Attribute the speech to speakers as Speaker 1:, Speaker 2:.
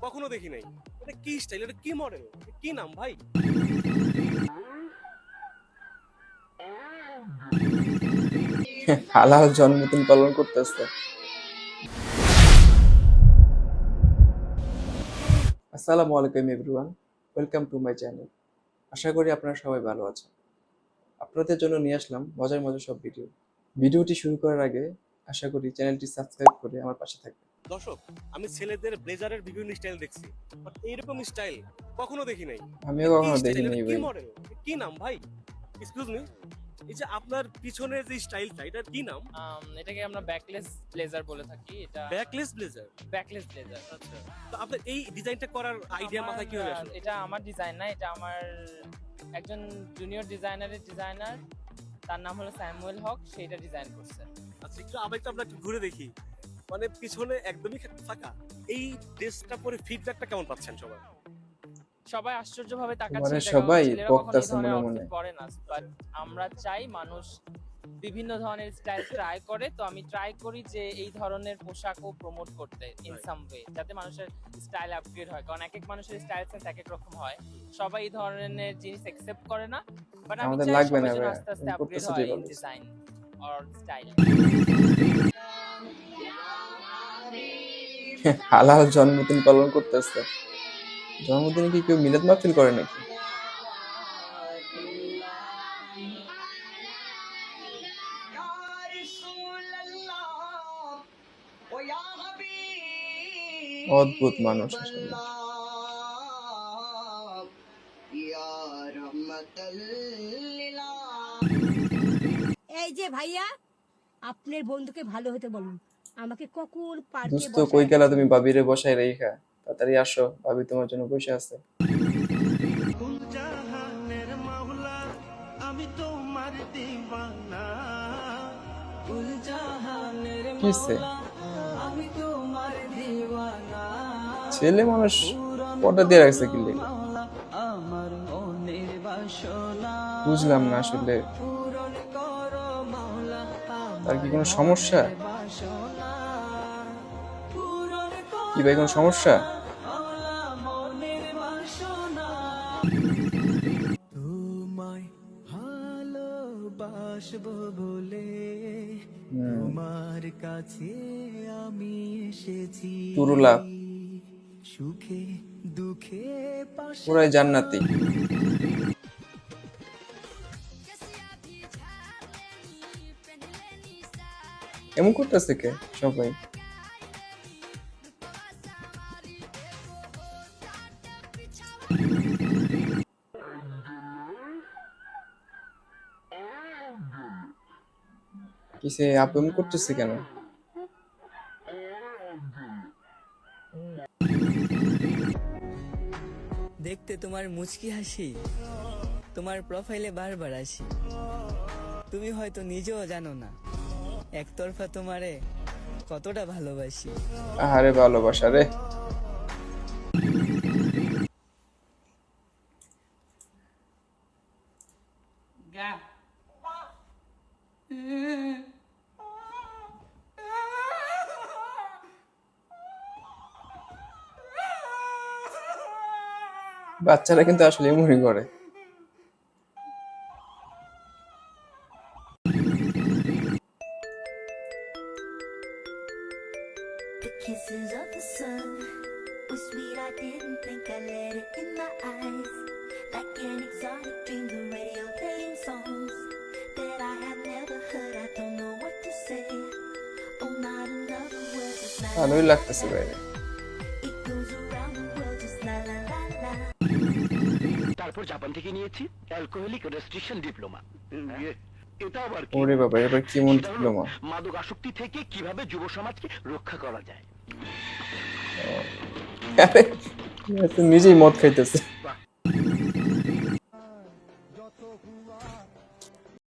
Speaker 1: কখনো দেখি নাই। এটা কি স্টাইল, এটা কি মডেল, কি নাম ভাই?
Speaker 2: হালাল জন্মদিন পালন করতেছে। আসসালামু আলাইকুম everyone, welcome to my channel. আশা করি আপনারা সবাই ভালো আছেন। আপনাদের জন্য নিয়ে আসলাম মজার মজার সব ভিডিও। ভিডিওটি শুরু করার আগে আশা করি চ্যানেলটি সাবস্ক্রাইব করে আমার পাশে থাকবেন।
Speaker 1: দর্শক, আমি ছেলেদের ব্লেজারের বিভিন্ন স্টাইল দেখছি, বাট এইরকম স্টাইল কখনো দেখি নাই।
Speaker 2: আমিও
Speaker 1: এটা কি
Speaker 2: কখনো
Speaker 1: স্টাইল,
Speaker 2: দেখিনি
Speaker 1: এটা কি
Speaker 2: ভাই।
Speaker 1: মডেল, কি নাম ভাই? এক্সকিউজ মি, এই যে আপনার পিছনের যে স্টাইলটা, এটার কি নাম?
Speaker 3: এটাকে আমরা ব্যাকলেস ব্লেজার বলে থাকি। এটা
Speaker 1: ব্যাকলেস ব্লেজার।
Speaker 3: Backless blazer.
Speaker 1: আচ্ছা, তো আপনার এই ডিজাইনটা করার আইডিয়া মাথায় কিভাবে আসলো?
Speaker 3: এটা আমার ডিজাইন না, এটা আমার একজন জুনিয়র ডিজাইনার, তার নাম হলো স্যামুয়েল হক, সেটা ডিজাইন করছে।
Speaker 1: আচ্ছা, একটু আবেগটা আমরা একটু ঘুরে দেখি। মানে পিছনে একদমই ফাঁকা, এই ড্রেসটা পরে ফিডব্যাকটা কেমন পাচ্ছেন সবাই?
Speaker 3: সবাই আশ্চর্যভাবে তাকাচ্ছে,
Speaker 2: মানে
Speaker 3: এটা
Speaker 2: সবাই
Speaker 3: ছেলেরা কখনো এই
Speaker 2: বকতাছে
Speaker 3: ধরনের
Speaker 2: মনে
Speaker 3: আউটফিট
Speaker 2: মনে।
Speaker 3: পরে না, বাট আমরা চাই মানুষ বিভিন্ন ধরনের স্টাইল ট্রাই করে। তো আমি ট্রাই করি যে এই ধরনের পোশাকও প্রমোট করতে ইন সাম ওয়ে, যাতে মানুষের স্টাইল আপগ্রেড হয়, কারণ এক এক মানুষের স্টাইল সেন্স এক এক রকম হয়। সবাই এই ধরনের জিনিস অ্যাকসেপ্ট করে না, বাট আমি
Speaker 2: আমাদের
Speaker 3: চাই
Speaker 2: লাগবে
Speaker 3: সবাই
Speaker 2: না
Speaker 3: যেন
Speaker 2: ভাই,
Speaker 3: আস্তে আস্তে
Speaker 2: তুমি
Speaker 3: আপগ্রেড
Speaker 2: করতেছো
Speaker 3: হয়
Speaker 2: ঠিক
Speaker 3: ইন
Speaker 2: আছে।
Speaker 3: Design or style.
Speaker 2: হালাল জন্মদিন পালন করতেছে। জন্মদিনে কি কেউ মিলাদ মাহফিল করে নাকি? অদ্ভুত মানুষ আসলে।
Speaker 4: এই যে ভাইয়া, আপনার বন্ধুকে ভালো হতে বলুন। আমাকে কখন পার্কে
Speaker 2: দোস্ত কই
Speaker 4: বসায়
Speaker 2: গেলা
Speaker 4: আছে।
Speaker 2: তুমি? ভাবিরে বসায় রেখা তাড়াতাড়ি আসো, ভাবি তোমার জন্য বসে আছে।
Speaker 5: জাহানের মাওলা আমি তোমার দিওয়ানা, কুল জাহানের
Speaker 2: কিসে
Speaker 5: মাওলা আমি তোমার দিওয়ানা,
Speaker 2: ছেলে মানুষ পর্দা দিয়ে রাখছে কি লেগে?
Speaker 5: মাওলা আমার মনের বাসনা
Speaker 2: বুঝলাম না আসলে,
Speaker 5: পূরণ করো মাওলা,
Speaker 2: তার কি
Speaker 5: আমার
Speaker 2: কোনো সমস্যা?
Speaker 5: মনের বাসনা পূরণ
Speaker 2: কি ভাই, কোনো সমস্যা?
Speaker 5: মাওলা মনের বাসনা। তোমায় ভালোবাসবো বলে তোমার কাছে আমি এসেছি,
Speaker 2: তুরুলা
Speaker 5: সুখে দুঃখে পাশে
Speaker 2: পুরাই জান্নাতি। এমন করতেছে কে সবাই? কিসে আপু এমন করতেছে কেন?
Speaker 6: দেখতে তোমার মুচকি হাসি তোমার প্রোফাইলে বারবার আসি, তুমি হয়তো নিজেও জানো না একতরফা তোমারে কতটা ভালোবাসি।
Speaker 2: আহারে ভালোবাসা রে। বাচ্চারা কিন্তু আসলে এমনই করে।
Speaker 7: The kisses of the sun were sweet, I didn't think I let it in my eyes. Like an exotic dream, the radio playing songs that I have never heard. I don't know what to say. Oh, not another word, just la la
Speaker 2: ভালোই
Speaker 7: la
Speaker 2: লাগতেছে
Speaker 7: la.
Speaker 2: বাইরে।
Speaker 7: It goes around the world, just la la la la.
Speaker 8: তারপর Japan থেকে নিয়েছি alcoholic restriction diploma. এটা আবার কি?
Speaker 2: ওরে বাবা, এবার কি মন
Speaker 8: সেটা হলো
Speaker 2: ডিপ্লোমা?
Speaker 8: মাদক আসক্তি থেকে কিভাবে যুব সমাজকে রক্ষা করা যায়।
Speaker 2: আরে এ তো নিজেই মদ খাইতেছে।
Speaker 8: বাহ,